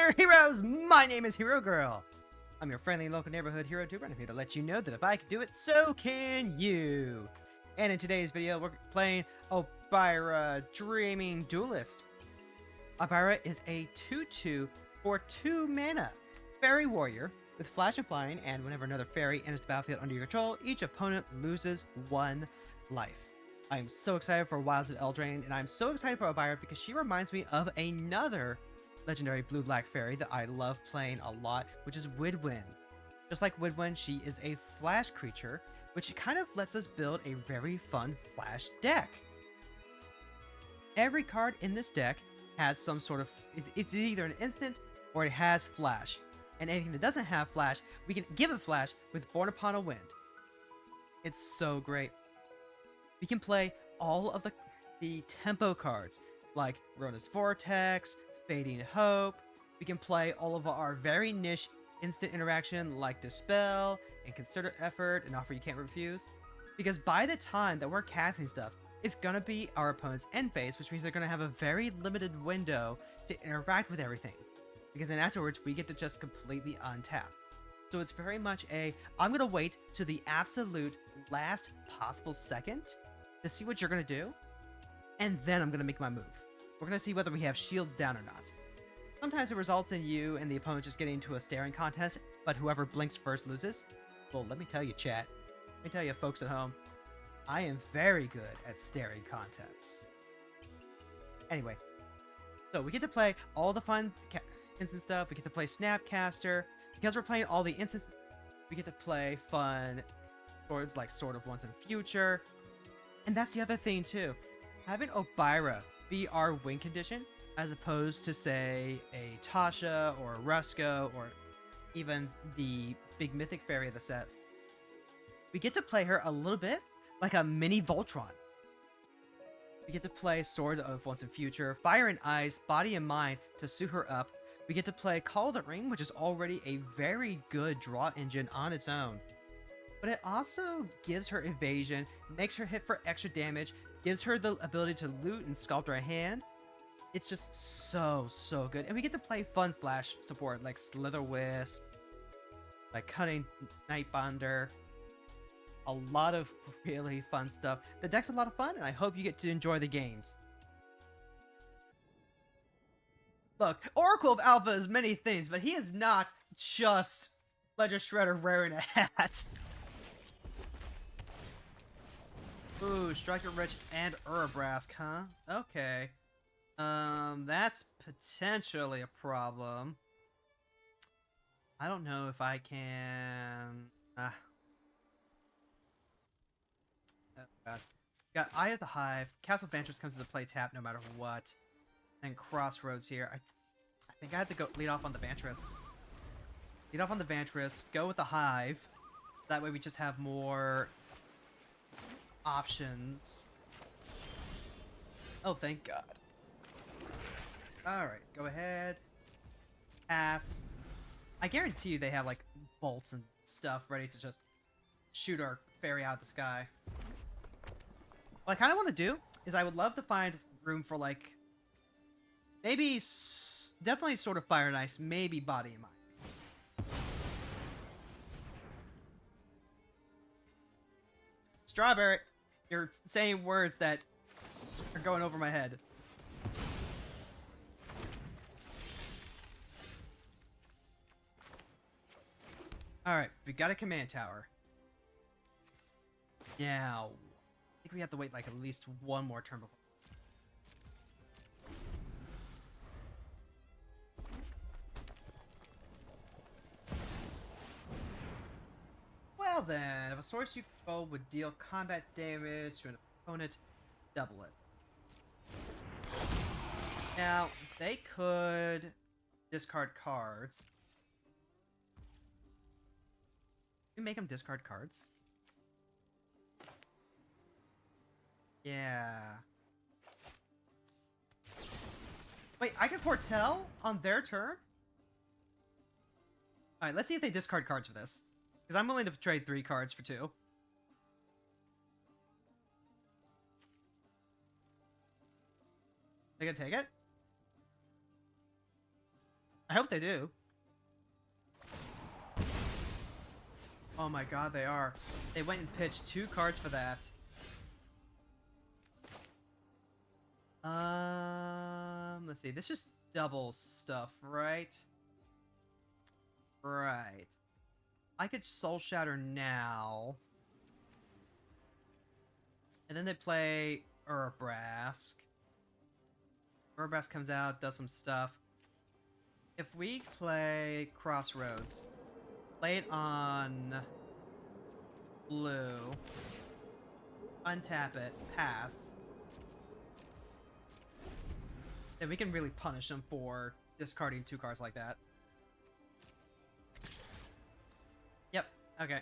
there, heroes! My name is Hero Girl. I'm your friendly local neighborhood hero tuber, and I'm here to let you know that if I can do it, so can you. And in today's video, we're playing Obyra Dreaming Duelist. Obyra is a 2/2 for 2 mana fairy warrior with flash and flying, and whenever another fairy enters the battlefield under your control, each opponent loses 1 life. I am so excited for Wilds of Eldraine, and I'm so excited for Obyra because she reminds me of another legendary blue-black fairy that I love playing a lot, which is Widwin. Just like Widwin, she is a flash creature, which kind of lets us build a very fun flash deck. Every card in this deck has some sort of... It's either an instant or it has flash. And anything that doesn't have flash, we can give it flash with Born Upon a Wind. It's so great. We can play all of the tempo cards, like Rona's Vortex, Fading Hope. We can play all of our very niche instant interaction like Dispel and Concerted Effort and Offer You Can't Refuse. Because by the time that we're casting stuff, it's going to be our opponent's end phase, which means they're going to have a very limited window to interact with everything. Because then afterwards, we get to just completely untap. So it's very much I'm going to wait to the absolute last possible second to see what you're going to do, and then I'm going to make my move. We're going to see whether we have shields down or not. Sometimes it results in you and the opponent just getting into a staring contest, but whoever blinks first loses. Well, let me tell you, chat. Let me tell you, folks at home. I am very good at staring contests. Anyway, so we get to play all the fun instant stuff. We get to play Snapcaster. Because we're playing all the instants, we get to play fun swords like Sword of Once and Future. And that's the other thing, too. Having Obyra be our win condition, as opposed to, say, a Tasha or a Rusko or even the big mythic fairy of the set, we get to play her a little bit like a mini Voltron. We get to play Sword of Once and Future, Fire and Ice, Body and Mind to suit her up. We get to play Call of the Ring, which is already a very good draw engine on its own. But it also gives her evasion, makes her hit for extra damage, gives her the ability to loot and sculpt her hand. It's just so good. And we get to play fun flash support like Slither Wisp, like Cunning Nightbonder. A lot of really fun stuff. The deck's a lot of fun, and I hope you get to enjoy the games. Look, Oracle of Alpha is many things, but he is not just Ledger Shredder wearing a hat. Ooh, Striker Rich and Urabrask, huh? Okay. That's potentially a problem. I don't know if I can... Oh, God. Got Eye of the Hive. Castle Vantress comes into play tap no matter what. And Crossroads here. I think I have to go lead off on the Vantress. Lead off on the Vantress. Go with the Hive. That way we just have more options. Oh, thank God. Alright, go ahead. Pass. I guarantee you they have, like, bolts and stuff ready to just shoot our fairy out of the sky. What I kind of want to do is I would love to find room for, like, maybe, definitely sort of Fire and Ice, maybe Body and Mind. Strawberry, you're saying words that are going over my head. Alright, we got a command tower. Now, I think we have to wait like at least one more turn before. Well then, if a source you control would deal combat damage to an opponent, double it. Now, they could discard cards. You make them discard cards. Yeah. Wait, I can foretell on their turn? Alright, let's see if they discard cards for this. Because I'm willing to trade 3 cards for 2. They gonna take it? I hope they do. Oh my god, they are. They went and pitched 2 cards for that. Let's see. This just doubles stuff, right? Right. I could Soul Shatter now. And then they play Urabrask. Urabrask comes out, does some stuff. If we play Crossroads, play it on blue, untap it, pass, then we can really punish them for discarding 2 cards like that. Yep, okay.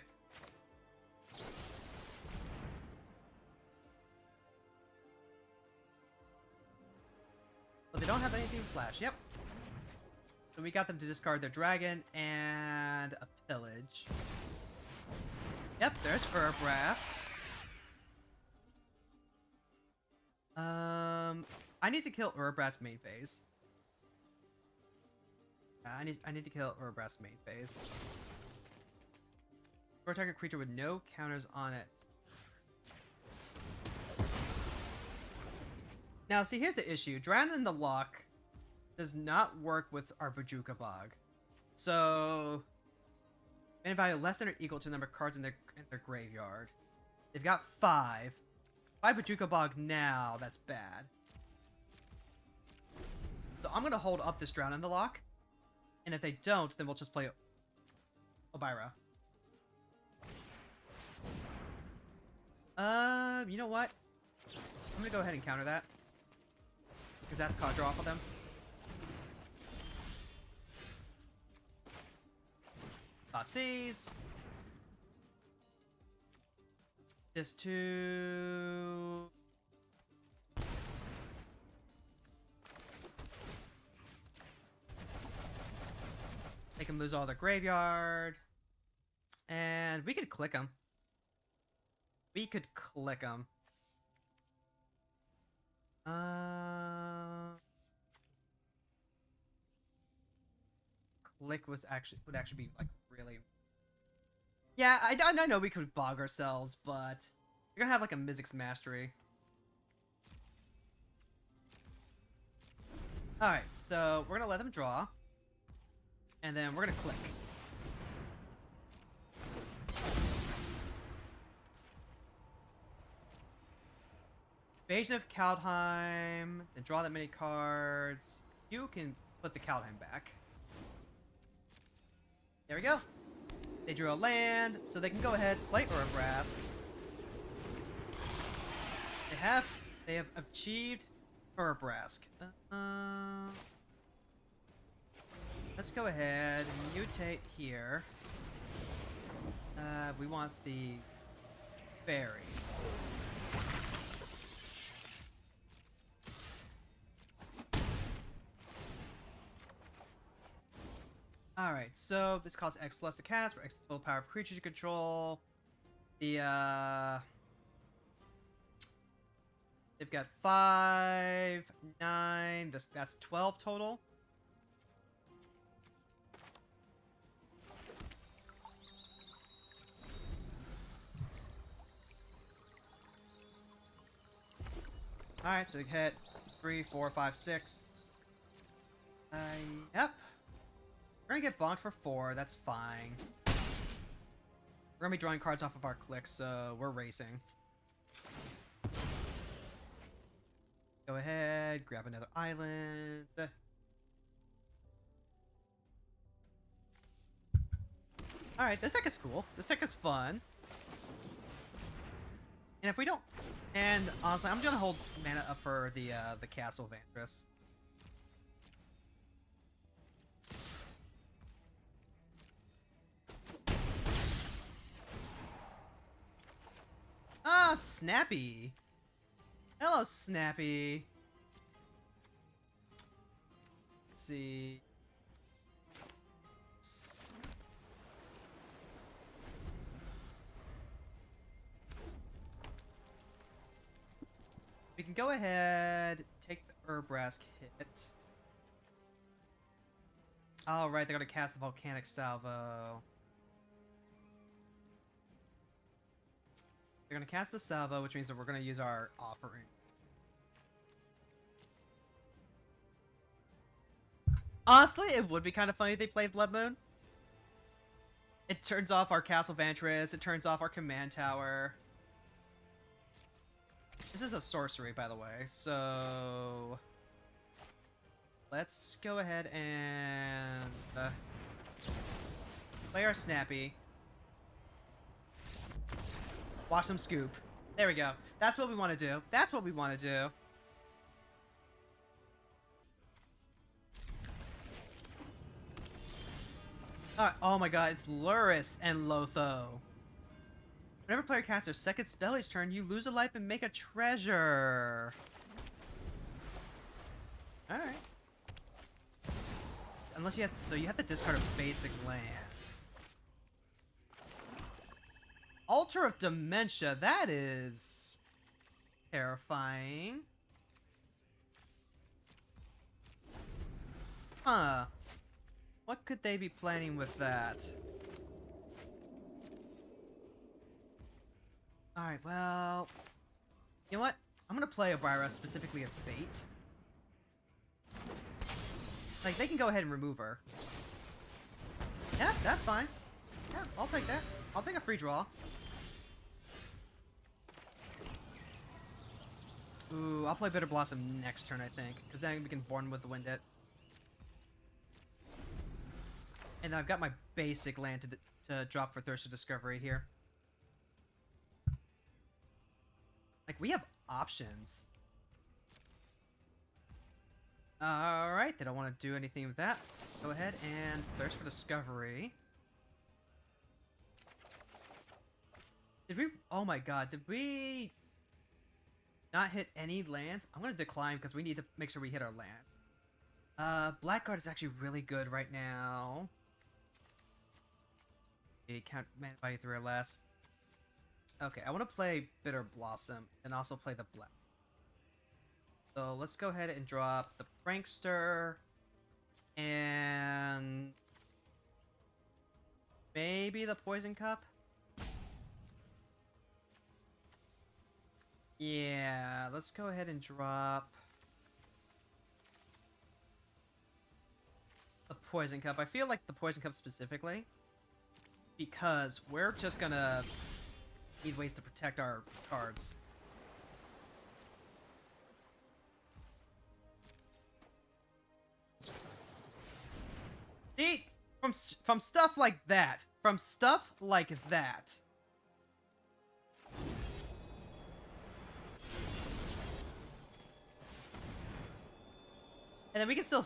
But they don't have anything to flash, yep. So we got them to discard their dragon and a pillage. Yep, there's Urabrask. I need to kill Urabrask's main phase. I need to kill Urabrask's main phase. For a target creature with no counters on it. Now, see, here's the issue. Drown in the Lock does not work with our Bojuka Bog. So, mana value less than or equal to the number of cards in their graveyard. They've got 5. 5 Bojuka Bog now, that's bad. So I'm going to hold up this Drown in the Lock. And if they don't, then we'll just play Obyra. You know what? I'm going to go ahead and counter that. Because that's card draw for them. Thoughtseize. This 2. They can lose all their graveyard. And we could click them. We could click them. Click would actually be like really. Yeah, I know we could bog ourselves, but we're gonna have like a Mizzix Mastery. All right, so we're gonna let them draw, and then we're gonna click. Invasion of Kaldheim, then draw that many cards. You can put the Kaldheim back. There we go. They drew a land, so they can go ahead, play Urabrask. They have achieved Urabrask. Let's go ahead and mutate here. We want the fairy. Alright, so this costs X less to cast for X total power of creatures you control. They've got 5, 9, that's 12 total. Alright, so they hit 3, 4, 5, 6. Yep. We're gonna get bonked for 4, that's fine. We're gonna be drawing cards off of our clicks, so we're racing. Go ahead, grab another island. Alright, this deck is cool. This deck is fun. And if we don't... And honestly, I'm gonna hold mana up for the Castle Vantress. Ah, Snappy. Hello, Snappy. Let's see. We can go ahead, take the Urabrask hit. Oh, right, they're gonna cast the Volcanic Salvo. They're gonna cast the Salvo, which means that we're gonna use our Offering. Honestly, it would be kind of funny if they played Blood Moon. It turns off our Castle Vantress, it turns off our Command Tower. This is a sorcery, by the way, so... Let's go ahead and... play our Snappy. Watch them scoop. There we go. That's what we want to do. That's what we want to do. Alright, oh my god, it's Luris and Lotho. Whenever player casts their second spell each turn, you lose a life and make a treasure. Alright. Unless you have... So you have to discard a basic land. Altar of Dementia, that is... terrifying. Huh. What could they be planning with that? Alright, well... You know what? I'm gonna play Obyra specifically as bait. Like, they can go ahead and remove her. Yeah, that's fine. Yeah, I'll take that. I'll take a free draw. Ooh, I'll play Bitter Blossom next turn, I think. Because then we can Born with the Wind it. And I've got my basic land to drop for Thirst of Discovery here. Like, we have options. Alright, they don't want to do anything with that. Go ahead and Thirst for Discovery. Did we... Oh my god, did we... not hit any lands? I'm going to decline because we need to make sure we hit our land. Blackguard is actually really good right now. Okay, count mana value 3 or less. Okay, I want to play Bitter Blossom and also play the Black. So let's go ahead and drop the Prankster and maybe the Poison Cup. Yeah, let's go ahead and drop the Poison Cup. I feel like the Poison Cup specifically because we're just gonna need ways to protect our cards. See? From stuff like that. From stuff like that. And then we can still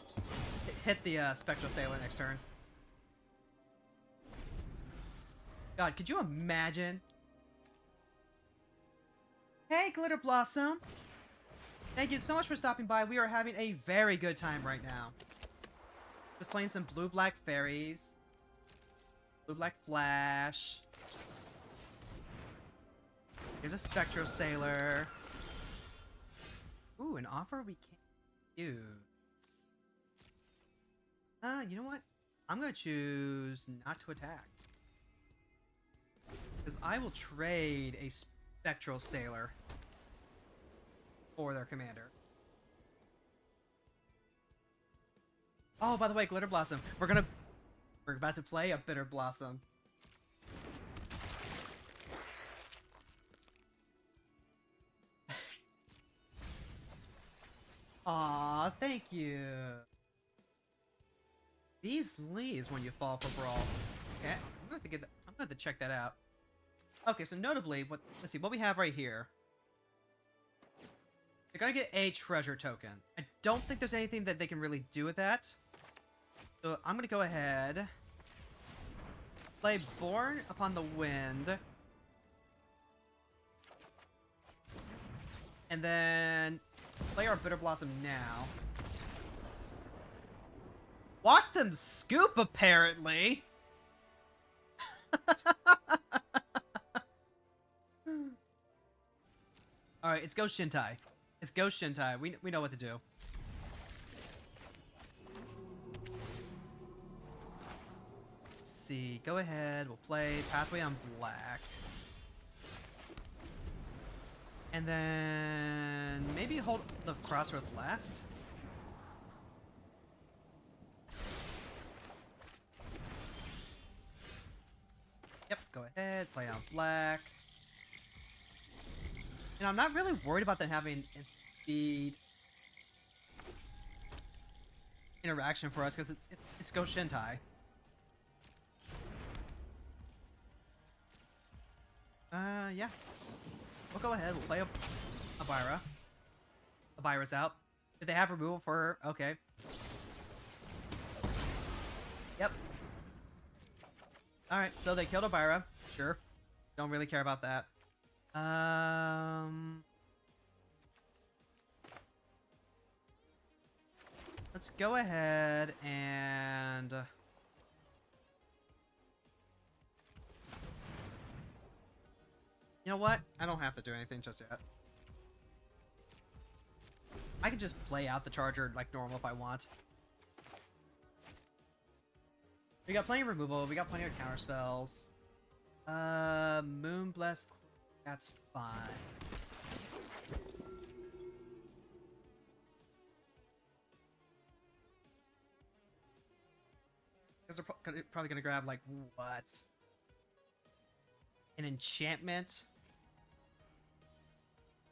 hit the Spectral Sailor next turn. God, could you imagine? Hey, Glitter Blossom! Thank you so much for stopping by. We are having a very good time right now. Just playing some blue-black fairies. Blue-black flash. Here's a Spectral Sailor. Ooh, an offer we can't use. You know what? I'm gonna choose not to attack. Because I will trade a Spectral Sailor for their commander. Oh, by the way, Glitter Blossom. We're about to play a Bitter Blossom. Aw, thank you. These leaves when you fall for Brawl. Okay, I'm gonna have to get that. I'm gonna have to check that out. Okay, so notably, let's see what we have right here. They're gonna get a treasure token. I don't think there's anything that they can really do with that. So I'm gonna go ahead, play Born Upon the Wind, and then play our Bitter Blossom now. Watch them scoop, apparently. Alright, it's Ghost Shintai. It's Ghost Shintai. We know what to do. see. Go ahead. We'll play Pathway on black. And then maybe hold the Crossroads last. Yep, go ahead. Play on black. And I'm not really worried about them having speed interaction for us because it's Go Shintai. Yeah. We'll go ahead. We'll play Obyra. Obyra's out. If they have removal for her, okay. Yep. Alright, so they killed Obyra. Sure. Don't really care about that. Let's go ahead and... You know what? I don't have to do anything just yet. I can just play out the charger like normal if I want. We got plenty of removal. We got plenty of counter spells. Moonbless. That's fine. Because they're probably gonna grab like what? An enchantment.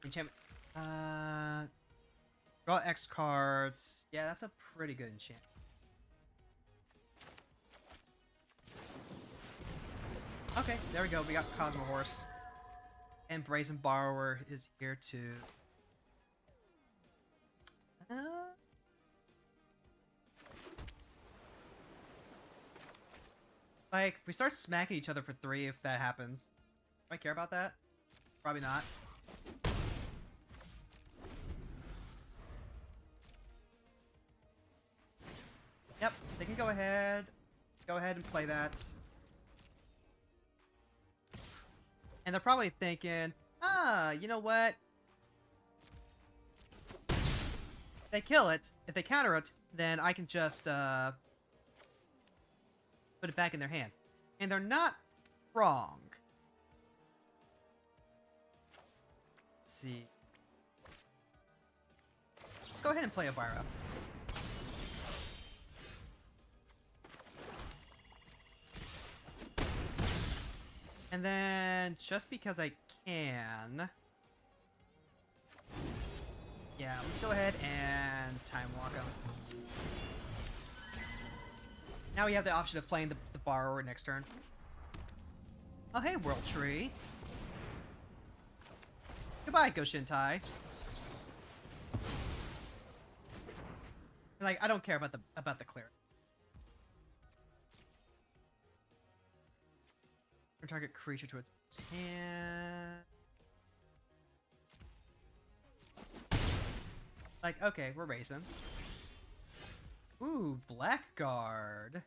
Enchantment. Draw X cards. Yeah, that's a pretty good enchantment. Okay, there we go. We got Cosmo Horse. And Brazen Borrower is here too. Like, we start smacking each other for 3 if that happens. Do I care about that? Probably not. Yep, they can go ahead. Go ahead and play that. And they're probably thinking, you know what? If they kill it, if they counter it, then I can just, put it back in their hand. And they're not wrong. Let's see. Let's go ahead and play Obyra. And then, just because I can... Yeah, let's go ahead and Time Walk him. Now we have the option of playing the Borrower next turn. Oh, hey, World Tree. Goodbye, Go Shintai. Like, I don't care about the clear. Target creature to its hand. Like, okay, we're racing. Ooh, Blackguard.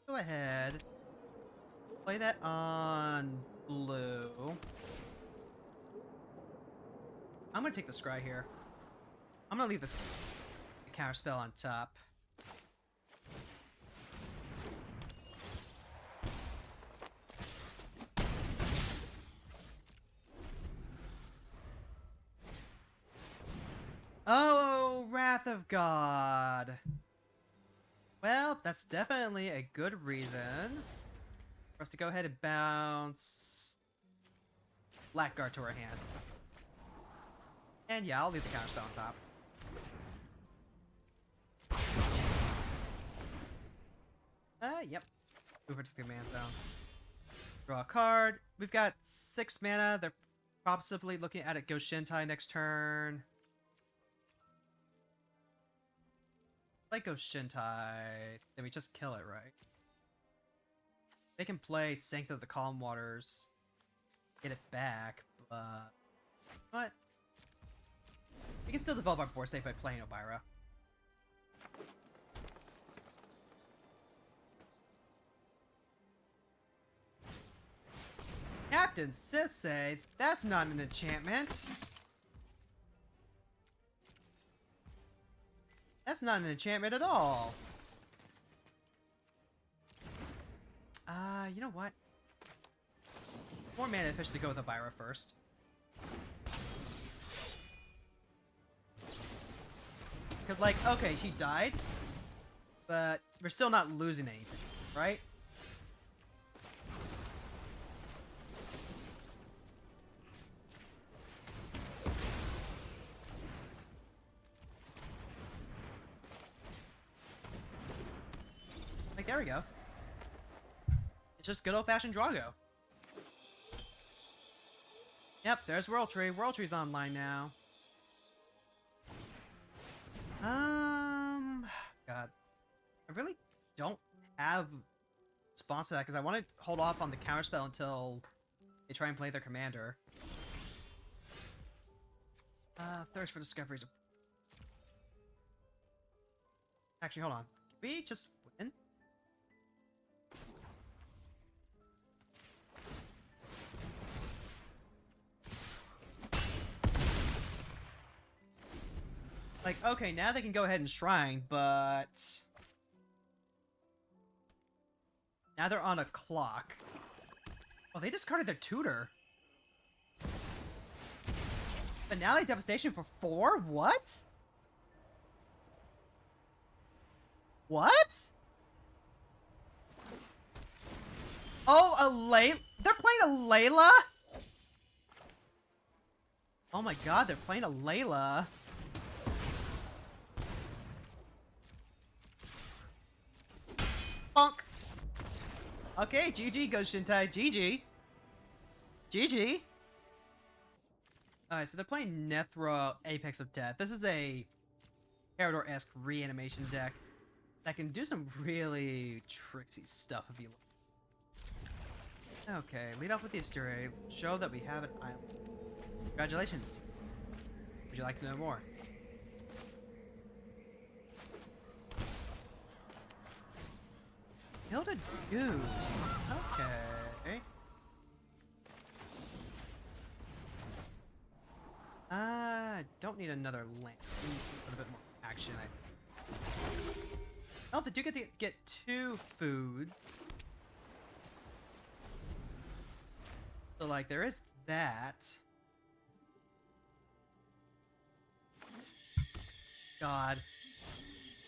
Go ahead. Play that on blue. I'm gonna take the Scry here. I'm gonna leave this counter spell on top. Oh, Wrath of God. Well, that's definitely a good reason for us to go ahead and bounce Blackguard to our hand. And yeah, I'll leave the counter spell on top. Yep. Move it to the command zone. Draw a card. We've got 6 mana. They're possibly looking at it Go Shintai next turn. Go Shintai, then we just kill it, right? They can play Sanctum of the Calm Waters, get it back, but... What? We can still develop our board state by playing Obyra. Captain Sisei, that's not an enchantment. That's not an enchantment at all. You know what? More mana efficient to go with Obyra first. Because, like, okay, she died, but we're still not losing anything, right? Like, there we go. It's just good old-fashioned Drago. Yep, there's World Tree. World Tree's online now. God. I really don't have response to that because I want to hold off on the counterspell until they try and play their commander. Thirst for discoveries. Actually, hold on. Can we just win? Like, okay, now they can go ahead and shrine, but now they're on a clock. Oh, they discarded their tutor. Finale Devastation for 4? What? What? Oh, a Layla? They're playing a Layla? Oh my god, they're playing a Layla. Bonk. Okay, GG goes Shintai. GG. GG. Alright, so they're playing Nethra Apex of Death. This is a Parador-esque reanimation deck that can do some really tricksy stuff if you look. Okay, lead off with the Asteria. Show that we have an island. Congratulations. Would you like to know more? Gilded Goose. Okay. Don't need another lamp. We need a little bit more action. Oh, they do get to get 2 foods. So, like, there is that. God.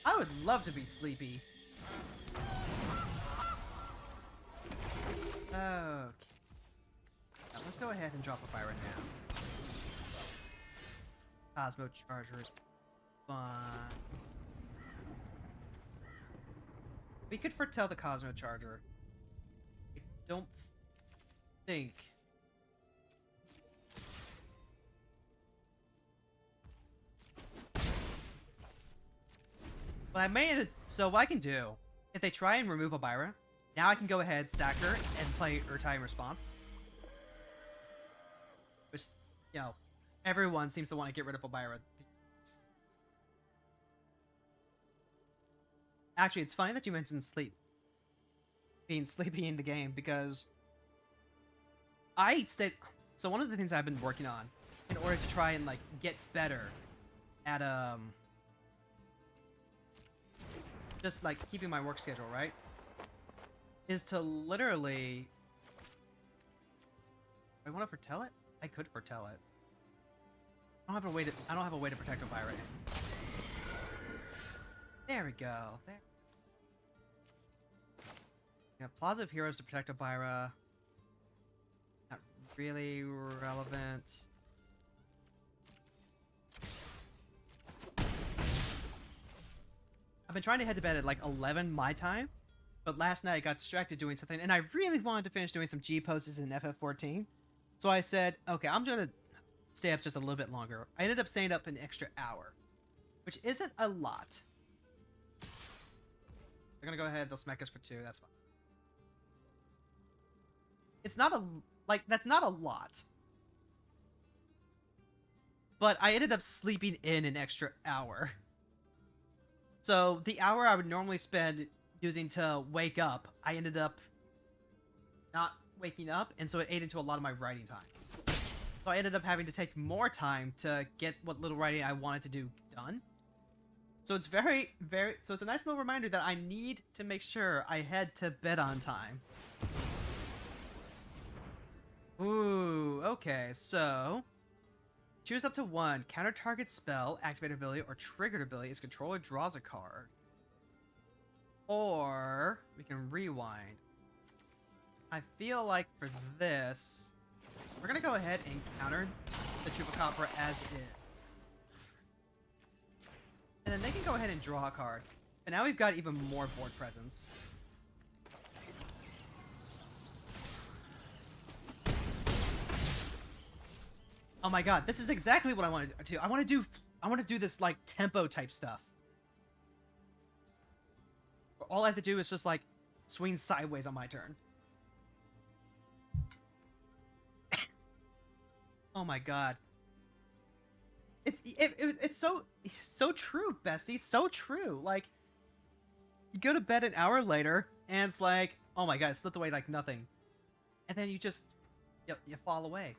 I would love to be sleepy. Okay. Now, let's go ahead and drop a fire now. Cosmo Charger is fun. We could foretell the Cosmo Charger. I don't think. But I made it so what I can do, if they try and remove Obyra, now I can go ahead, sack her, and play Urtai in response. Which, you know, everyone seems to want to get rid of Obyra. Actually, it's funny that you mentioned sleep. Being sleepy in the game, because I stayed... So one of the things I've been working on, in order to try and, like, get better at, just, like, keeping my work schedule, right? Is to literally... I want to foretell it? I could foretell it. I don't have a way to protect Obyra. There we go. There. Yeah, Plaza of Heroes to protect Obyra. Not really relevant. I've been trying to head to bed at like 11 my time, but last night I got distracted doing something, and I really wanted to finish doing some G poses in FF14. So I said, okay, I'm gonna stay up just a little bit longer. I ended up staying up an extra hour, which isn't a lot. They're gonna go ahead, they'll smack us for 2, that's fine. It's not a, like, that's not a lot. But I ended up sleeping in an extra hour. So the hour I would normally spend using to wake up, I ended up not waking up, and so it ate into a lot of my writing time. So I ended up having to take more time to get what little writing I wanted to do done. So it's so it's a nice little reminder that I need to make sure I head to bed on time. Ooh, okay, so choose up to one. Counter target spell, activated ability, or triggered ability as controller draws a card. Or we can rewind. I feel like for this, we're gonna go ahead and counter the Chupacabra as is. And then they can go ahead and draw a card. And now we've got even more board presence. Oh my god, this is exactly what I want to do. I want to do this like tempo type stuff. All I have to do is just like swing sideways on my turn. Oh my god. It's so true, bestie. So true. Like, you go to bed an hour later, and it's like, oh my god, it slipped away like nothing. And then you just, you fall away.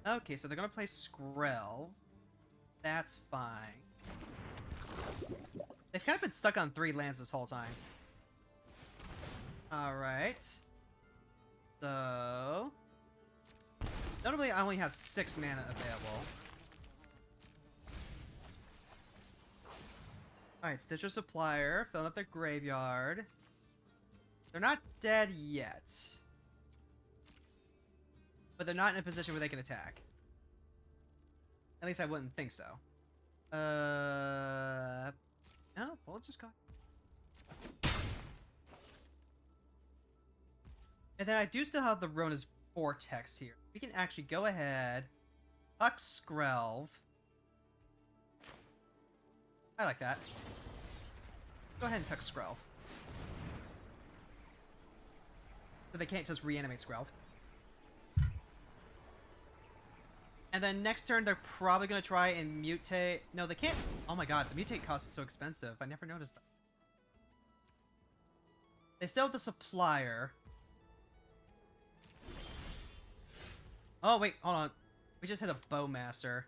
Okay, so they're gonna play Skrell. That's fine. They've kind of been stuck on 3 lands this whole time. Alright. So... notably, I only have 6 mana available. Alright, Stitcher Supplier, filling up their graveyard. They're not dead yet. But they're not in a position where they can attack. At least I wouldn't think so. No, we'll just go. And then I do still have the Rona's Vortex here. We can actually go ahead, tuck Skrelv. I like that. Go ahead and tuck Skrelv. So they can't just reanimate Skrelv. And then next turn, they're probably going to try and mutate. No, they can't. Oh my god, the mutate cost is so expensive. I never noticed that. They still have the supplier. Oh, wait, hold on. We just hit a Bowmaster.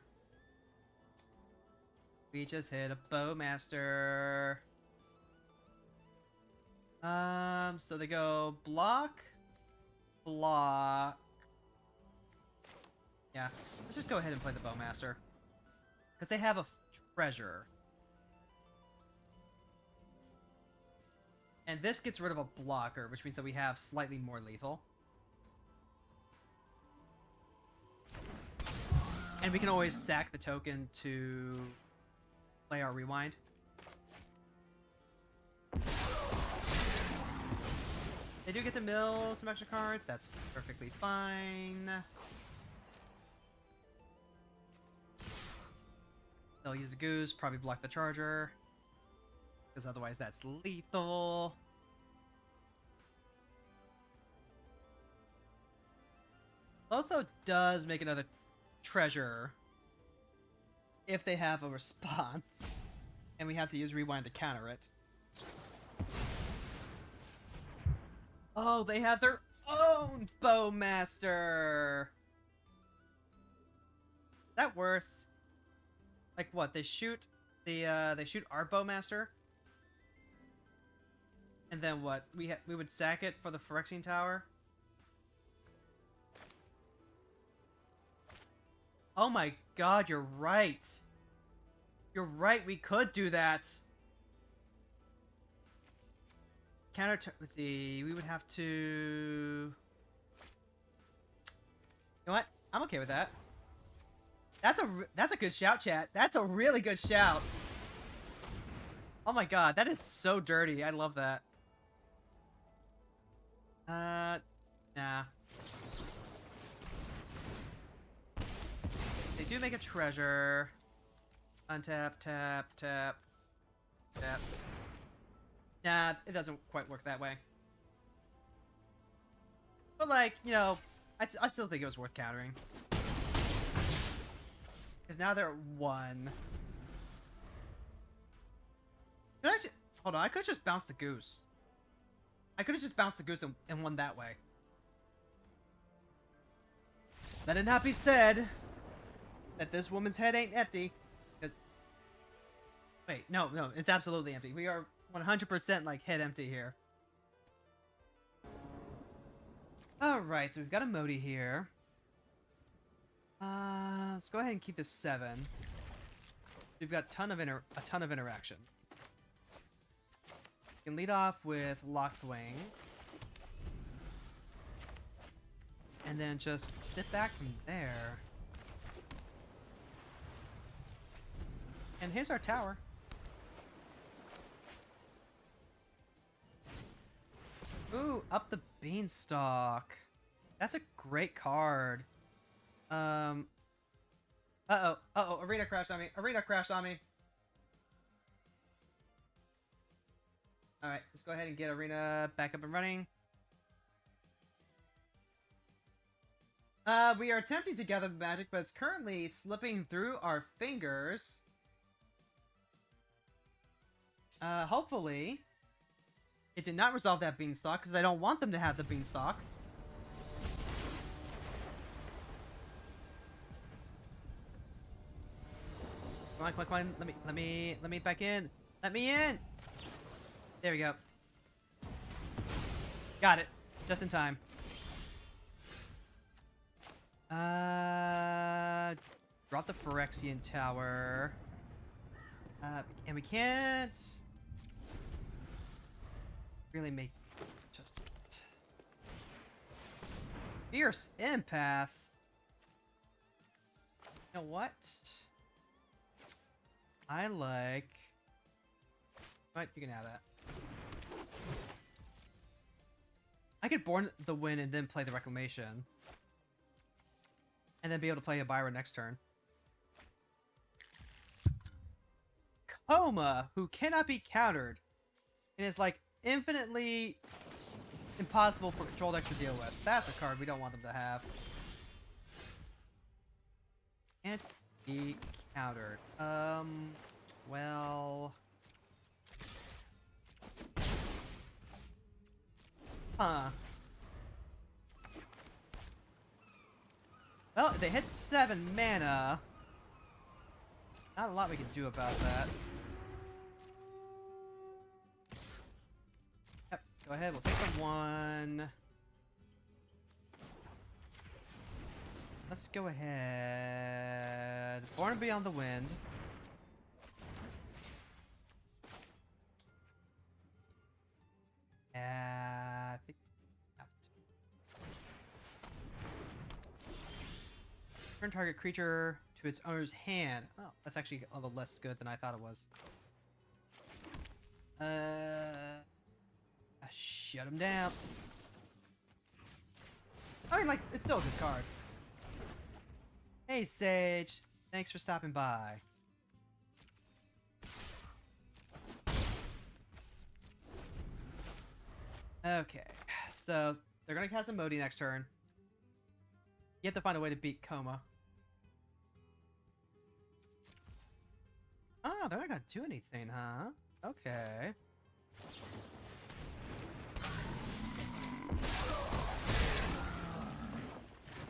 We just hit a Bowmaster. So they go block, block. Yeah, let's just go ahead and play the Bowmaster. Because they have a treasure. And this gets rid of a blocker, which means that we have slightly more lethal. And we can always sack the token to play our rewind. They do get to mill some extra cards. That's perfectly fine. They'll use the Goose, probably block the Charger. Because otherwise that's lethal. Lotho does make another treasure if they have a response. And we have to use Rewind to counter it. Oh, they have their own Bowmaster! Is that worth... like what? They shoot they shoot our Bowmaster? And then what? We would sack it for the Phyrexian Tower? Oh my god, you're right. You're right, we could do that. Let's see, we would have to... you know what? I'm okay with that. That's a good shout, chat. That's a really good shout. Oh my god, that is so dirty. I love that. Nah. They do make a treasure. Untap, tap, tap, tap. Nah, it doesn't quite work that way. But like, you know, I still think it was worth countering. Because now they're at 1. Hold on, I could just bounce the Goose. I could have just bounced the Goose and won that way. Let it not be said that this woman's head ain't empty. Wait, no, no, it's absolutely empty. We are 100% like head empty here. Alright, so we've got a Modi here. Let's go ahead and keep this 7. We've got a ton of interaction. We can lead off with Lockthwing. And then just sit back from there. And here's our tower. Ooh, up the beanstalk. That's a great card. Uh-oh. Uh-oh, Arena crashed on me. Arena crashed on me. Alright, let's go ahead and get Arena back up and running. We are attempting to gather the magic, but it's currently slipping through our fingers. Hopefully, it did not resolve that beanstalk, because I don't want them to have the beanstalk. Come on, come on, come on. Let me back in. Let me in! There we go. Got it. Just in time. Drop the Phyrexian Tower. And we can't really make just it. Fierce Empath. You know what? I like... Right, you can have that. I could Born the Wind and then play the Reclamation. And then be able to play Obyra next turn. Coma, who cannot be countered. And is like infinitely impossible for control decks to deal with. That's a card we don't want them to have. Can't be countered. Well... Huh. Well, if they hit 7 mana, not a lot we can do about that. Yep, go ahead, we'll take the 1. Let's go ahead. Born Beyond the Wind. I think turn target creature to its owner's hand. Oh, that's actually a little less good than I thought it was. Shut him down. I mean, like, it's still a good card. Hey, Sage. Thanks for stopping by. Okay, so they're gonna cast a Modi next turn. You have to find a way to beat Coma. Oh, they're not gonna do anything, huh? Okay.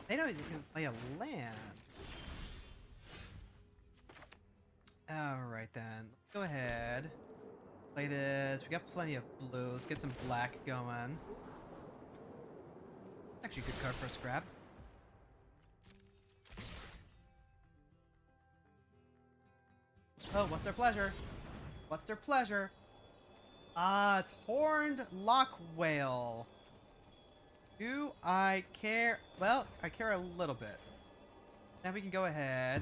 They don't even play a land. Alright then. Go ahead. Play this. We got plenty of blue. Let's get some black going. Actually a good card for us to grab. Oh, what's their pleasure? What's their pleasure? Ah, it's Horned Lock Whale. Do I care? Well, I care a little bit. Now we can go ahead.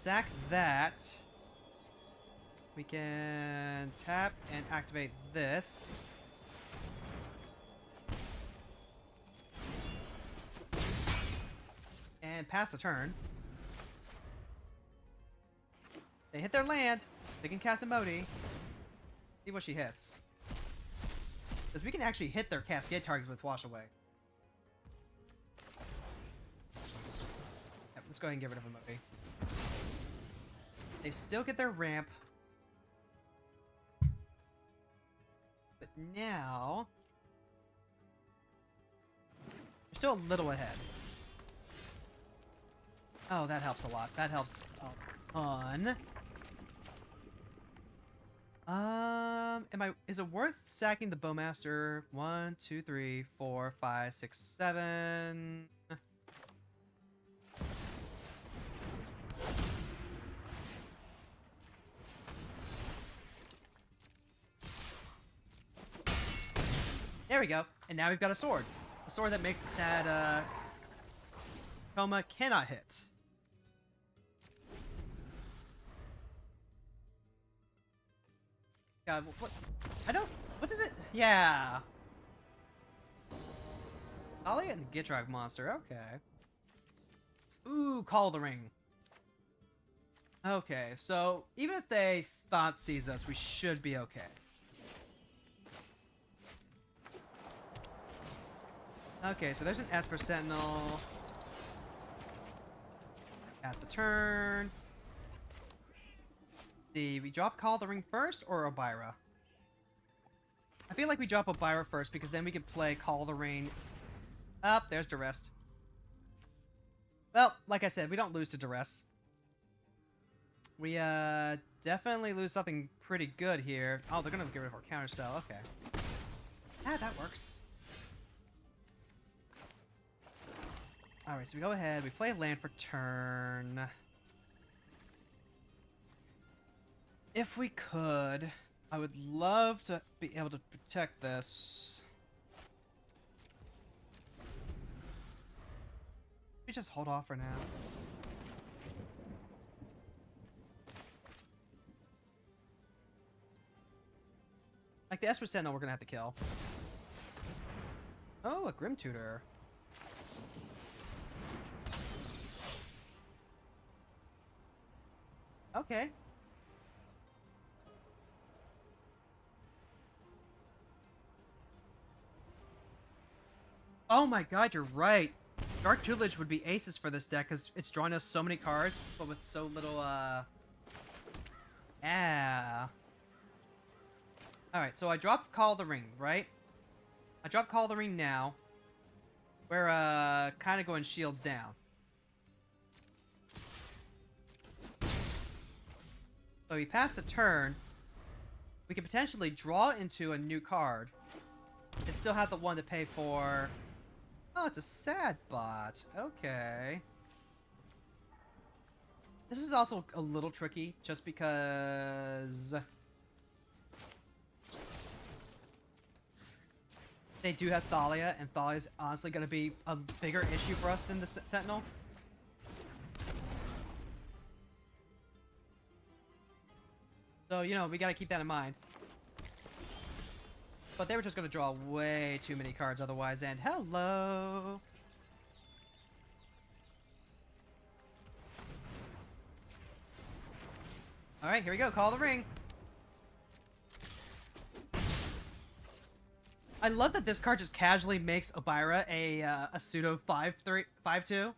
Sack that. We can tap and activate this. And pass the turn. They hit their land. They can cast a Modi. See what she hits. Because we can actually hit their Cascade targets with Wash Away. Yep, let's go ahead and get rid of a Modi. They still get their ramp. But now... we're still a little ahead. Oh, that helps a lot. That helps a ton. Is it worth sacking the Bowmaster? 1, 2, 3, 4, 5, 6, 7. There we go. And now we've got a sword. A sword that makes that Coma cannot hit. God, what? I don't. What did it? Yeah. Ollie and the Gitrog monster. Okay. Ooh, Call the Ring. Okay, so even if they thought sees us, we should be okay. Okay, so there's an Esper Sentinel. Pass the turn. We drop Call the Ring first or Obyra? I feel like we drop Obyra first because then we can play Call the Ring. Up, there's Duress. Well, like I said, we don't lose to Duress. We definitely lose something pretty good here. Oh, they're gonna get rid of our counterspell. Okay. Ah, that works. Alright, so we go ahead, we play land for turn. If we could, I would love to be able to protect this. We just hold off for now. Like the Esper Sentinel we're gonna have to kill. Oh, a Grim Tutor. Okay. Oh my god, you're right. Dark Tutelage would be aces for this deck because it's drawing us so many cards, but with so little, yeah. Alright, so I dropped Call the Ring, right? I dropped Call the Ring now. We're, kind of going shields down. So we pass the turn. We could potentially draw into a new card. And still have the one to pay for... Oh, it's a sad bot. Okay. This is also a little tricky, just because... They do have Thalia, and Thalia's honestly going to be a bigger issue for us than the Sentinel. So, you know, we got to keep that in mind. But they were just going to draw way too many cards otherwise, and hello! Alright, here we go, Call the Ring. I love that this card just casually makes Obyra a pseudo 5-3, 5-2.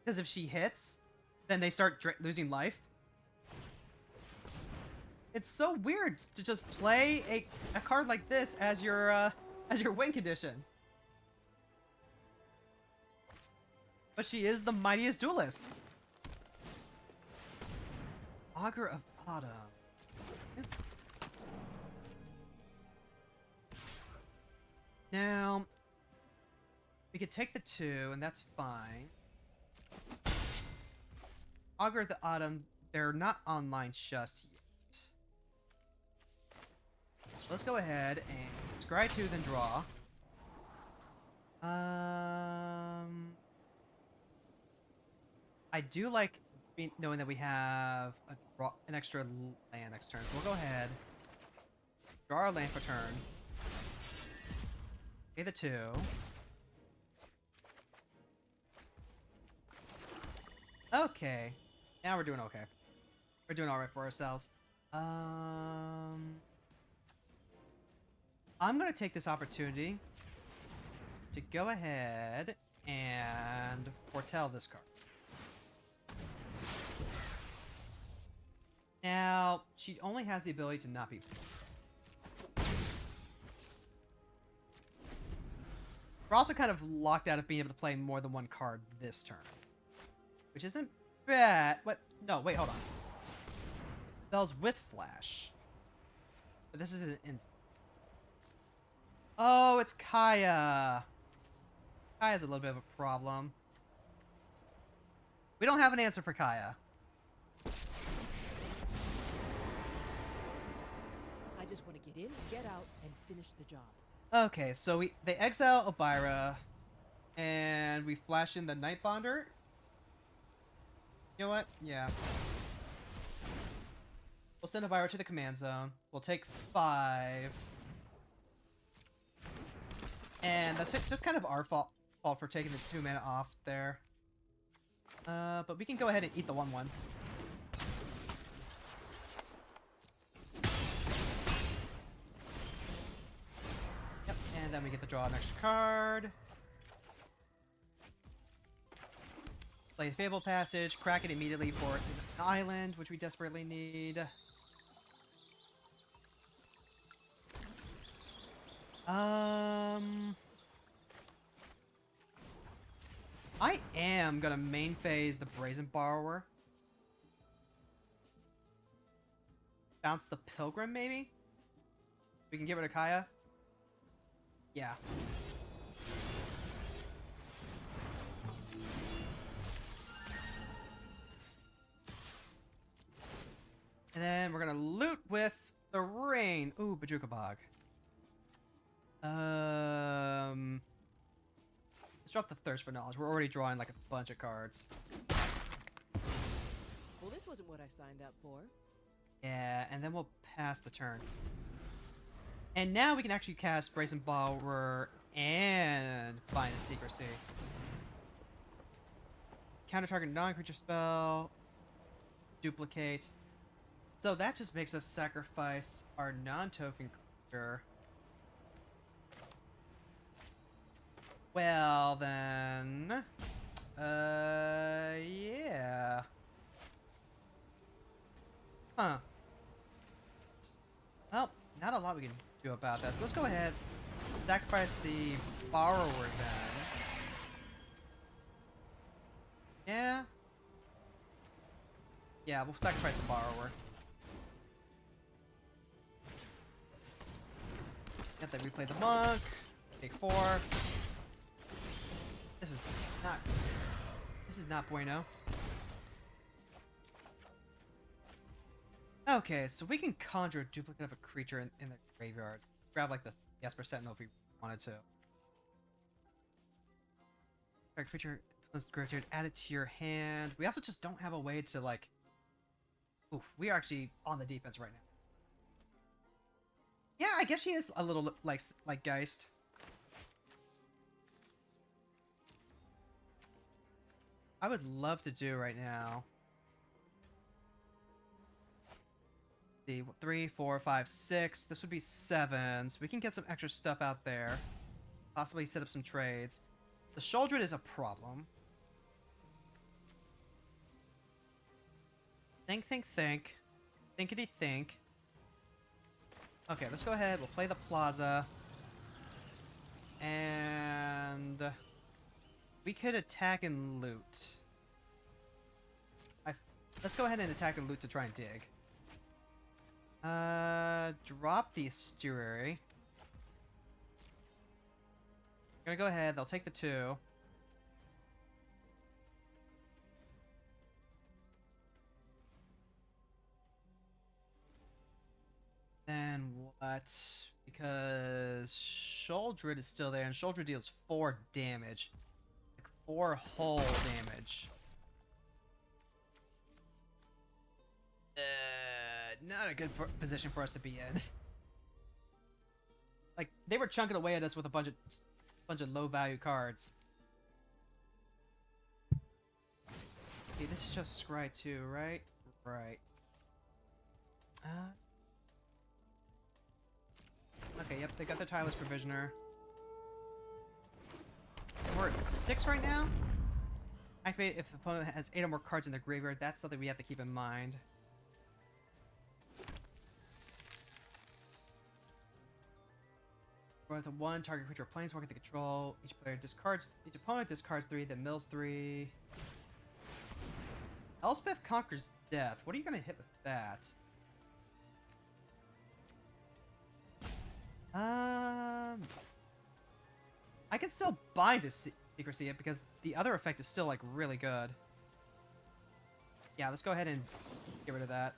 Because if she hits, then they start losing life. It's so weird to just play a card like this as your win condition. But she is the mightiest duelist. Augur of Autumn. Now, we could take the 2, and that's fine. Augur of the Autumn, they're not online just yet. Let's go ahead and scry 2, then draw. I do like knowing that we have an extra land next turn, so we'll go ahead, draw our land for turn. Pay the 2. Okay. Now we're doing okay. We're doing alright for ourselves. I'm gonna take this opportunity to go ahead and foretell this card. Now, she only has the ability to not be... We're also kind of locked out of being able to play more than one card this turn. Which isn't bad. What? No, wait, hold on. Spells with Flash. But this is an instant. Oh, it's Kaya. Kaya's a little bit of a problem. We don't have an answer for Kaya. I just want to get in, get out, and finish the job. Okay, so they exile Obyra, and we flash in the Nightbonder. You know what? Yeah. We'll send Obyra to the command zone. We'll take 5. And that's just kind of our fault for taking the 2 mana off there. But we can go ahead and eat the 1/1. Yep, and then we get to draw an extra card. Play the Fable Passage, crack it immediately for an island, which we desperately need. I am gonna main phase the Brazen Borrower. Bounce the Pilgrim, maybe? We can give it to Kaya? Yeah. And then we're gonna loot with the Rain. Ooh, Bajuka Bog. Let's drop the Thirst for Knowledge. We're already drawing like a bunch of cards. Well, this wasn't what I signed up for. Yeah, and then we'll pass the turn. And now we can actually cast Brazen Borrower and Find a Secrecy. Counter target non-creature spell. Duplicate. So that just makes us sacrifice our non-token creature. Well, then... yeah. Huh. Well, not a lot we can do about that. So let's go ahead, sacrifice the Borrower then. Yeah? Yeah, we'll sacrifice the Borrower. Yep, then we play the Monk. Take 4. This is not bueno. Okay, so we can conjure a duplicate of a creature in the graveyard. Grab like the Esper Sentinel if we wanted to. Target creature, graveyard, add it to your hand. We also just don't have a way to like. Oof, we are actually on the defense right now. Yeah, I guess she is a little like Geist. I would love to do right now. See, 3, 4, 5, 6. This would be 7. So we can get some extra stuff out there. Possibly set up some trades. The Shouldred is a problem. Think, think, think. Thinkity think. Okay, let's go ahead. We'll play the Plaza. And we could attack and loot. Let's go ahead and attack and loot to try and dig. Drop the Estuary. I'm gonna go ahead. They'll take the 2. Then what? Because Shouldred is still there, and Shouldred deals 4 damage. Like 4 whole damage. Not a good position for us to be in. Like, they were chunking away at us with a bunch of low-value cards. Okay, this is just Scry 2, right? Right. Okay, yep, they got the Tireless Provisioner. We're at 6 right now? Activate if the opponent has 8 or more cards in their graveyard. That's something we have to keep in mind. Go to 1, target creature or planeswalker to control. Each opponent discards 3, then mills 3. Elspeth Conquers Death. What are you gonna hit with that? I can still bind to secrecy it because the other effect is still like really good. Yeah, let's go ahead and get rid of that.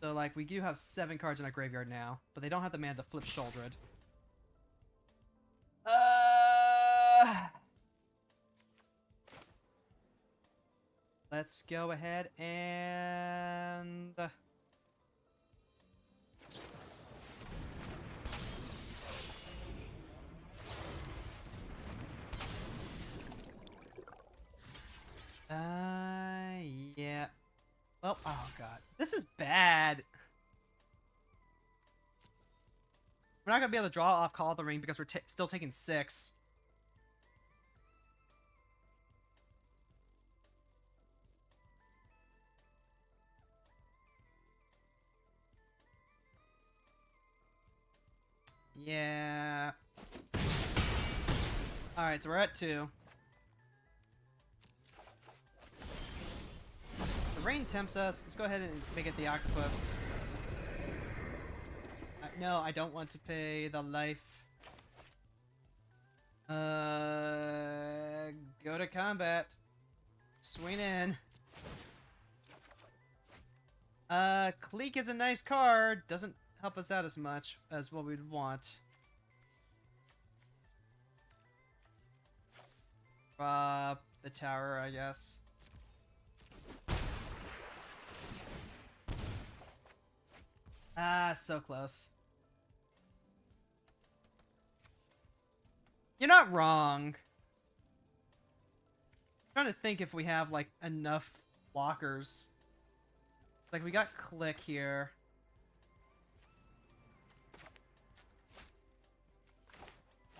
So like we do have 7 cards in our graveyard now, but they don't have the mana to flip Shouldered. Let's go ahead and yeah. Well, oh god. This is bad. We're not gonna be able to draw off Call of the Ring because we're still taking 6. Yeah. Alright, so we're at 2. The rain tempts us. Let's go ahead and make it the octopus. No, I don't want to pay the life. Go to combat. Swing in. Cleek is a nice card. Doesn't help us out as much as what we'd want. The tower, I guess. Ah, so close. You're not wrong. I'm trying to think if we have, like, enough blockers. Like, we got Click here.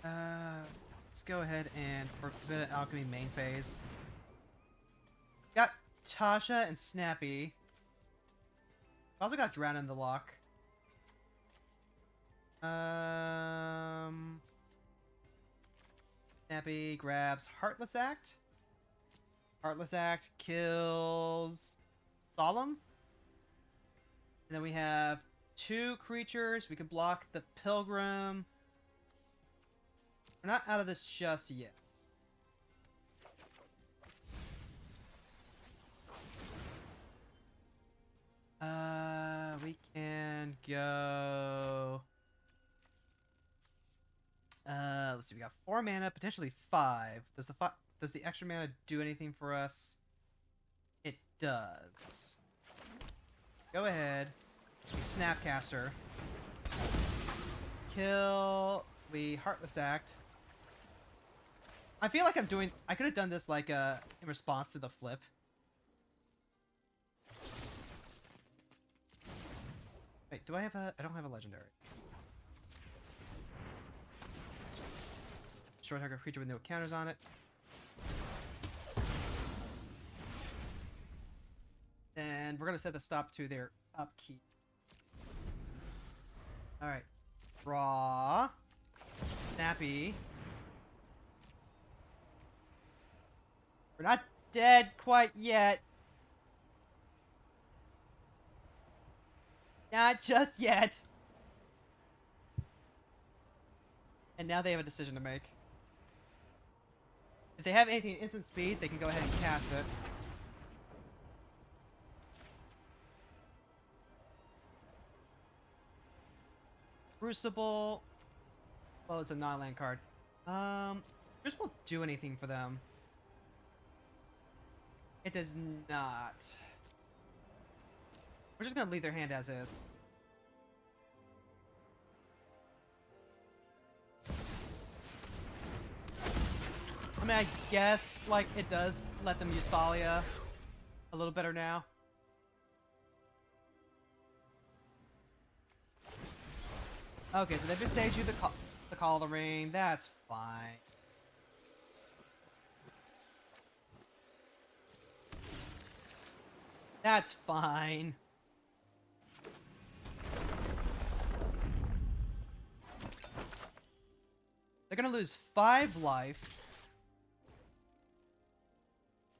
Let's go ahead and Forbidden Alchemy main phase. Got Tasha and Snappy. Also got Drown in the lock. Snappy grabs Heartless Act. Heartless Act kills Solemn. And then we have 2 creatures. We can block the Pilgrim. We're not out of this just yet. We can go... let's see, we got 4 mana, potentially 5. Does the extra mana do anything for us? It does. Go ahead. We Snapcaster. Kill. We Heartless Act. I feel like I could have done this like in response to the flip. Wait, do I have a... I don't have a legendary. Short target creature with no counters on it. And we're going to set the stop to their upkeep. Alright. Draw. Snappy. We're not dead quite yet. Not just yet. And now they have a decision to make. If they have anything instant speed, they can go ahead and cast it. Crucible. Well, it's a non-land card. This won't do anything for them. It does not. We're just gonna leave their hand as is. I mean, I guess, like, it does let them use Thalia a little better now. Okay, so they just saved you the Call of the Ring. That's fine. That's fine. They're gonna lose 5 life.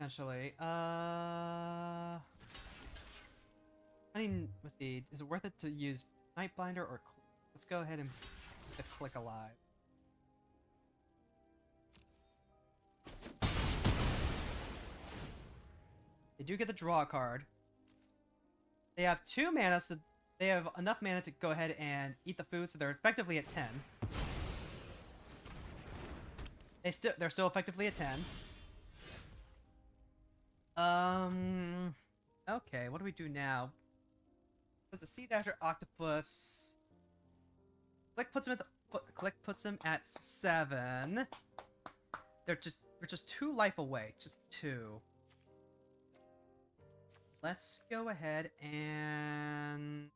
Essentially. I mean, let's see. Is it worth it to use Night Blinder or... Let's go ahead and the Click Alive. They do get the draw card. They have 2 mana, so they have enough mana to go ahead and eat the food, so they're effectively at 10. They're still effectively at 10. Okay, what do we do now? Does the Sea Dasher Octopus... Click puts him at 7. They're just 2 life away. Just 2. Let's go ahead and...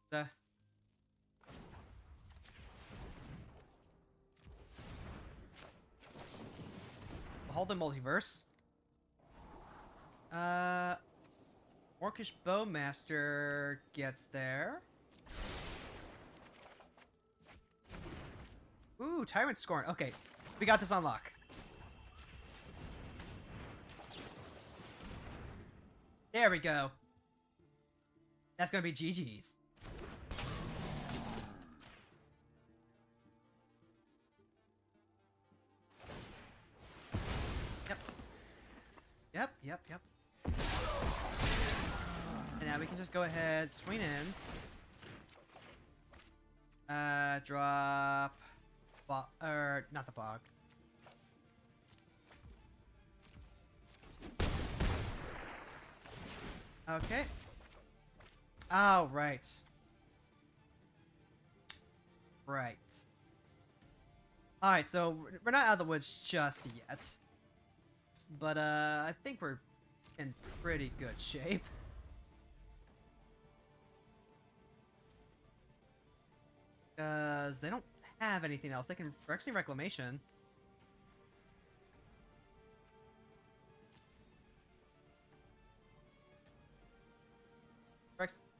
hold the multiverse. Orcish Bowmaster gets there. Ooh, Tyrant Scorn. Okay, we got this on lock. There we go. That's gonna be GG's. Yep. And now we can just go ahead, swing in. Drop... not the bog. Okay. Oh, right. Right. Alright, so we're not out of the woods just yet. But, I think we're in pretty good shape. Because they don't have anything else. They can Phyrexian Reclamation.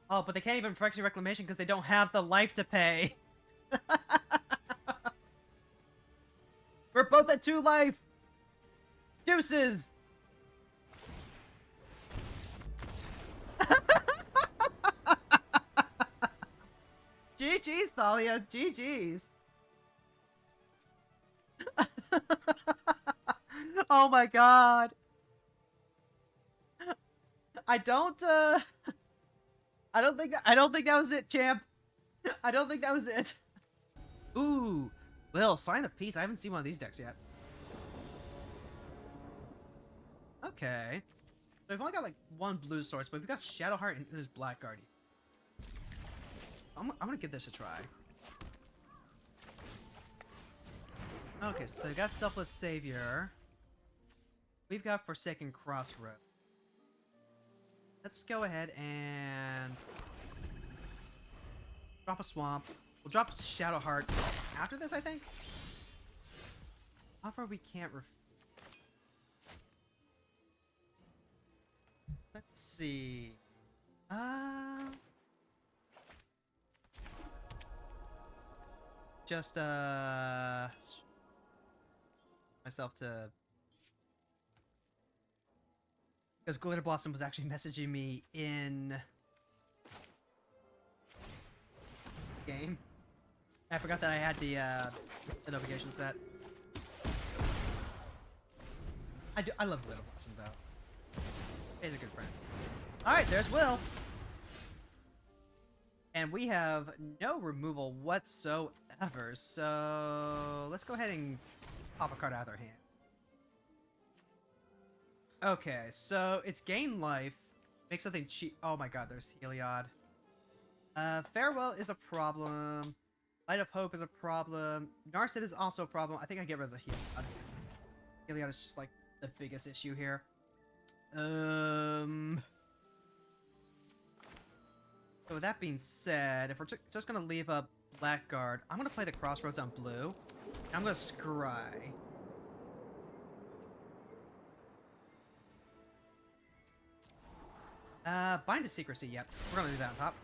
Oh, but they can't even Phyrexian Reclamation because they don't have the life to pay. We're both at 2 life. Deuces. GG's, Thalia. GG's. Oh my god. I don't think that was it, champ. I don't think that was it. Ooh. Well, Sign of Peace. I haven't seen one of these decks yet. Okay. So we've only got like 1 blue source, but we've got Shadowheart and his Black Guardian. I'm gonna give this a try. Okay, so they've got Selfless Savior. We've got Forsaken Crossroad. Let's go ahead and drop a Swamp. We'll drop Shadowheart after this, I think. Offer we can't let's see. Just myself to, because Glitter Blossom was actually messaging me in game. I forgot that I had the notification set. I love Glitter Blossom though. He's a good friend. All right, there's Will. And we have no removal whatsoever, so let's go ahead and pop a card out of their hand. Okay, so it's gain life. Make something cheap. Oh my god, there's Heliod. Farewell is a problem. Light of Hope is a problem. Narset is also a problem. I think I get rid of the Heliod. Heliod is just like the biggest issue here. So with that being said, if we're just gonna leave up Blackguard, I'm gonna play the Crossroads on blue. And I'm gonna scry. Bind to Secrecy, yep. We're gonna do that on top.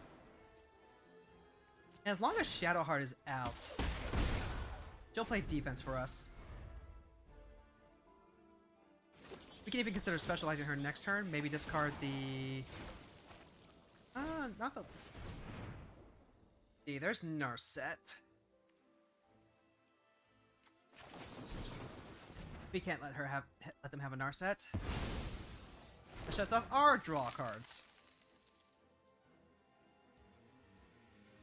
And as long as Shadowheart is out, she'll play defense for us. We can even consider specializing her next turn. Maybe discard the Not the... See, there's Narset. We can't let them have a Narset. That shuts off our draw cards.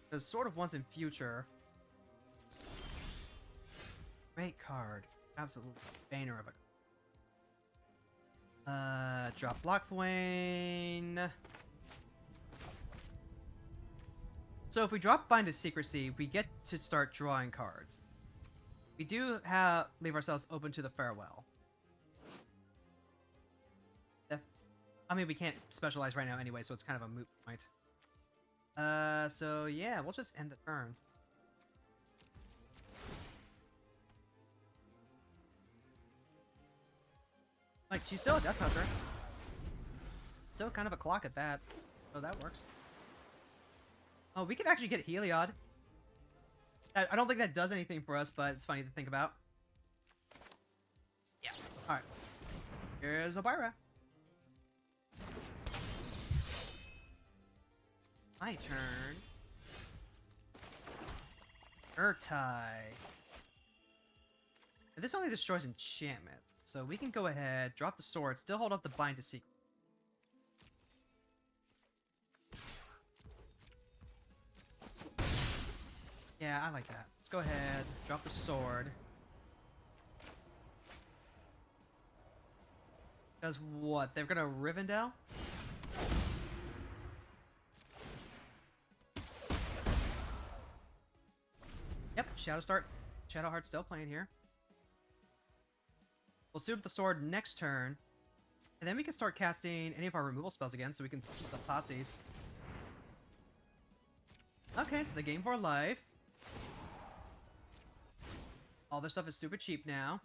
Because Sword of Once in Future. Great card. Absolute banner of a... drop Block Thwain. So if we drop Bind to Secrecy, we get to start drawing cards. We do leave ourselves open to the Farewell. I mean, we can't specialize right now anyway, so it's kind of a moot point. So yeah, we'll just end the turn. Like, she's still a Death Hunter. Still kind of a clock at that. So that works. Oh, we could actually get Heliod. I don't think that does anything for us, but it's funny to think about. Yeah. Alright. Here's Obyra. My turn. Urtai. This only destroys enchantment. So we can go ahead, drop the sword, still hold up the Bind to Secret. Yeah, I like that. Let's go ahead, drop the sword. Does what? They're gonna Rivendell? Yep, Shadowheart's still playing here. We'll suit up the sword next turn. And then we can start casting any of our removal spells again, so we can keep the Thoughtseize. Okay, so they gain 4 life. All their stuff is super cheap now.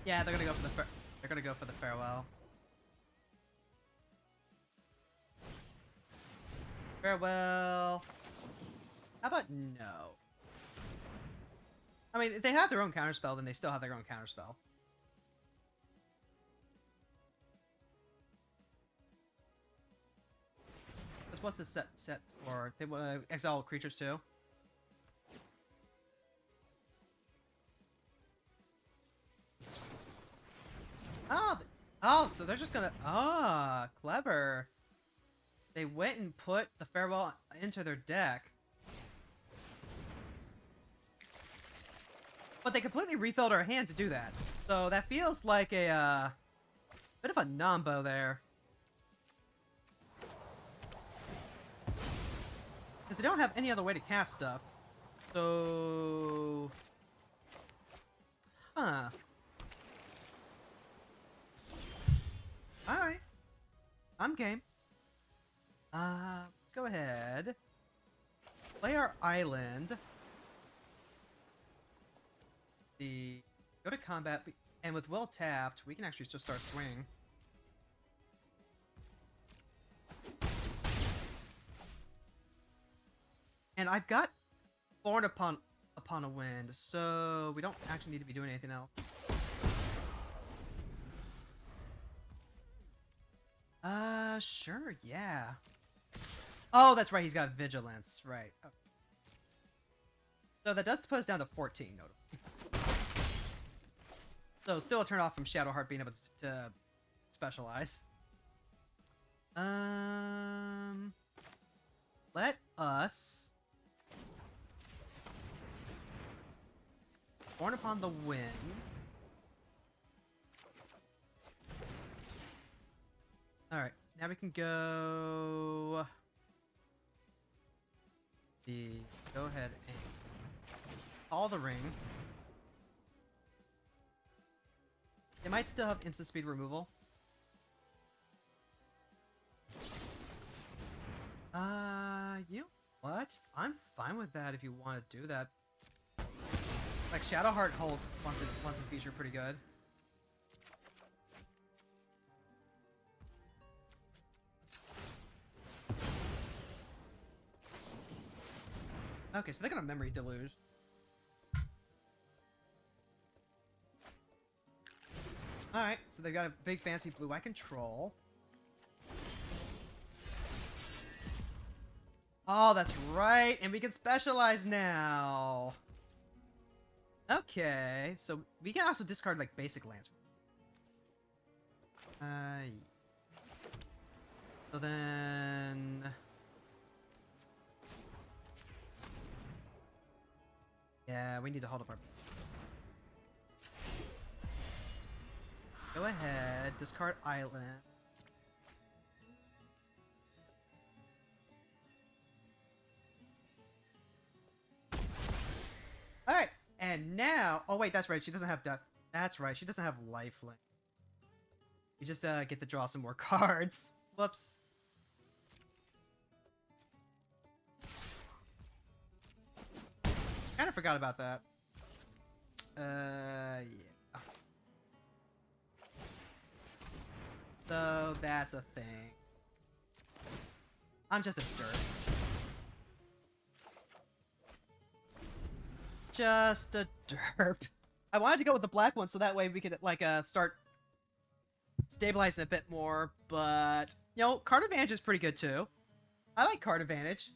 Yeah, they're gonna go for the Farewell. Farewell. How about no? I mean, if they have their own counterspell, then they still have their own counterspell. What's the set for? They want to exile creatures too. Oh, so they're just gonna... clever. They went and put the Farewell into their deck. But they completely refilled our hand to do that. So that feels like a, bit of a nombo there. Because they don't have any other way to cast stuff. So... Huh. Alright. I'm game. Let's go ahead. Play our island. Go to combat, and with Will tapped, we can actually just start swinging. And I've got Thorn upon a Wind, so we don't actually need to be doing anything else. Sure, yeah. Oh, that's right, he's got Vigilance, right. Okay. So that does put us down to 14, notably. So still a turn off from Shadowheart being able to specialize. Let us... Born Upon the Wind. Alright, now we can go... Go ahead and call the ring. They might still have instant speed removal. You know what? I'm fine with that if you want to do that. Like, Shadowheart holds once a feature pretty good. Okay, so they're gonna Memory Deluge. Alright, so they've got a big fancy blue-eye control. Oh, that's right, and we can specialize now. Okay, so we can also discard like basic lands. So then, yeah, we need to hold up our. Go ahead, discard island. All right, and now, oh wait, that's right. She doesn't have death. That's right. She doesn't have lifelink. You just get to draw some more cards. Whoops. Kind of forgot about that. Yeah. So that's a thing. I'm just a derp. Just a derp. I wanted to go with the black one so that way we could like start stabilizing a bit more, but you know, card advantage is pretty good too. I like card advantage.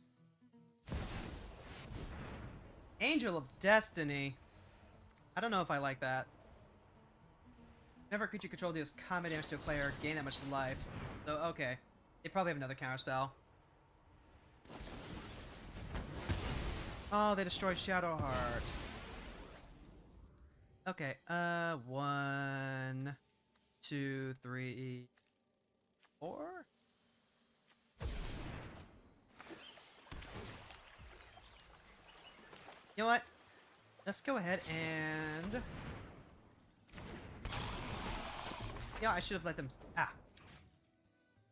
Angel of Destiny. I don't know if I like that. Whenever a creature control deals combat damage to a player, gain that much life. So okay, they probably have another counter spell. Oh, they destroyed Shadowheart. Okay, 1, 2, 3, 4. You know what? Let's go ahead and. Yeah, I should have let them. Ah.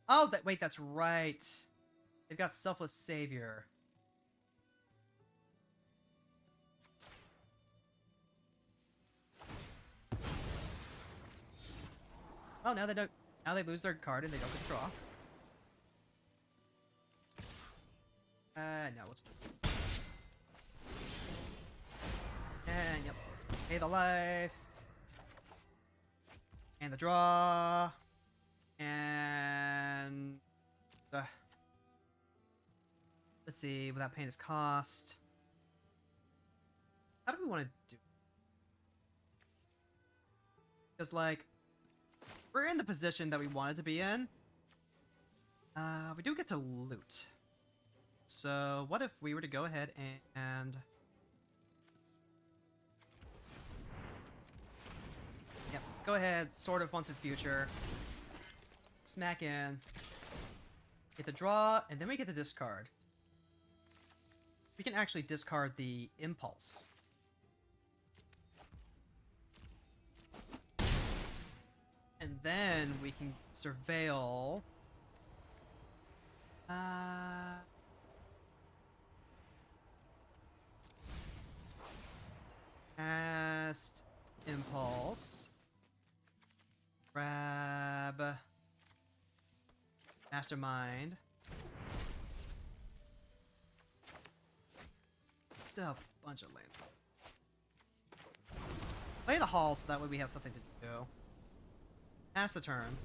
Oh, wait, that's right. They've got Selfless Savior. Oh, now they don't. Now they lose their card and they don't get to draw. No, let's. And yep, pay the life, and the draw, and let's see, without paying his cost. How do we want to do? Because like. We're in the position that we wanted to be in. We do get to loot. So what if we were to go ahead and... Yep, go ahead, Sword of Once and Future. Smack in. Get the draw, and then we get the discard. We can actually discard the Impulse. And then we can surveil. Cast Impulse. Grab Mastermind. Still have a bunch of lands. Play the hall so that way we have something to do. Pass the turn.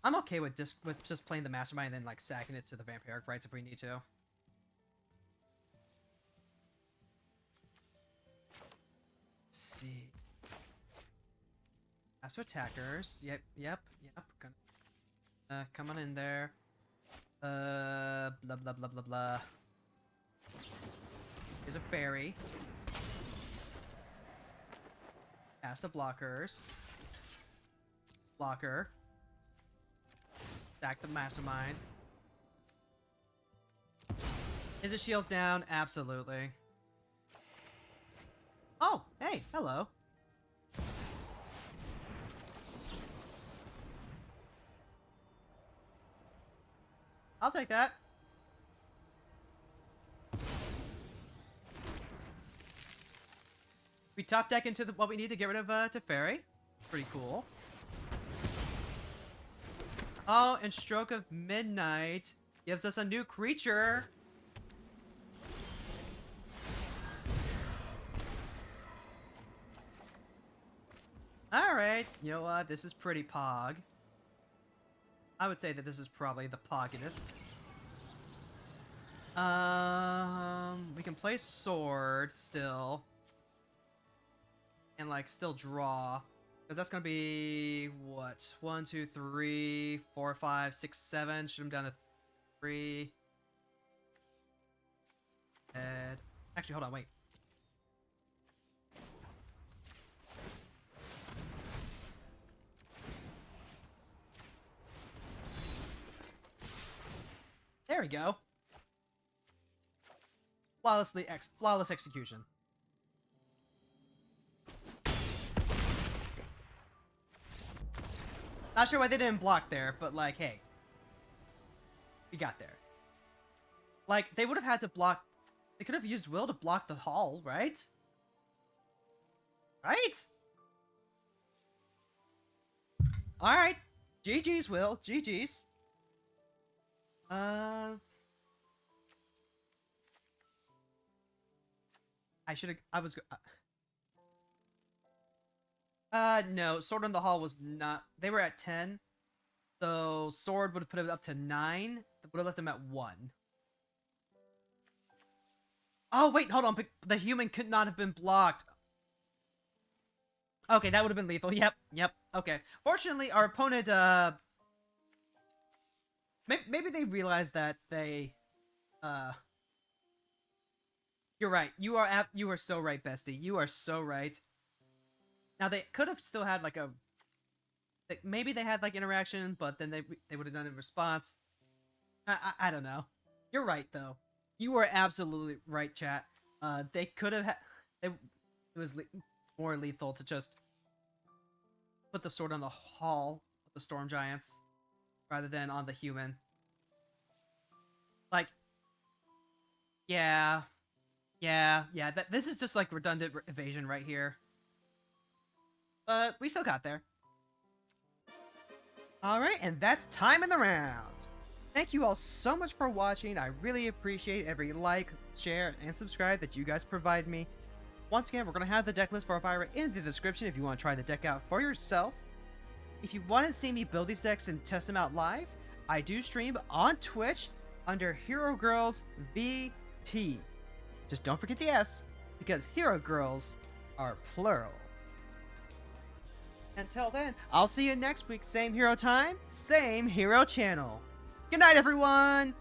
I'm okay with just playing the Mastermind and then like sacking it to the Vampiric Rites if we need to. Let's see. Pass to attackers. Yep. Gonna come on in there. Blah blah blah blah blah. Here's a fairy. Pass the blockers. Blocker. Stack the Mastermind. Is his shields down? Absolutely. Oh, hey, hello. I'll take that. We top deck into what we need to get rid of Teferi. Pretty cool. Oh, and Stroke of Midnight gives us a new creature. Alright, you know what? This is pretty pog. I would say that this is probably the poggest. We can play sword still. And, like, still draw. Because that's going to be, what? 1, 2, 3, 4, 5, 6, 7. Shoot him down to 3. Head. Actually, hold on, wait. There we go. Flawless execution. Not sure why they didn't block there, but like, hey. We got there. Like, they would have had to block... They could have used Will to block the hall, right? Right? Alright. GG's, Will. GG's. No, Sword in the Hall was not... They were at 10. So, Sword would have put it up to 9. That would have left them at 1. Oh, wait, hold on. The human could not have been blocked. Okay, that would have been lethal. Yep, okay. Fortunately, our opponent, maybe they realized that they, You're right. You are so right, bestie. You are so right. Now, they could have still had, like, maybe they had, like, interaction, but then they would have done it in response. I don't know. You're right, though. You are absolutely right, chat. They could have it was more lethal to just put the sword on the hall of the Storm Giants rather than on the human. Like, yeah. This is just like redundant evasion right here. But we still got there. Alright, and that's time in the round. Thank you all so much for watching. I really appreciate every like, share, and subscribe that you guys provide me. Once again, we're going to have the deck list for Obyra in the description if you want to try the deck out for yourself. If you want to see me build these decks and test them out live, I do stream on Twitch under Hero Girls VT. Just don't forget the S, because Hero Girls are plural. Until then, I'll see you next week. Same hero time, same hero channel. Good night, everyone!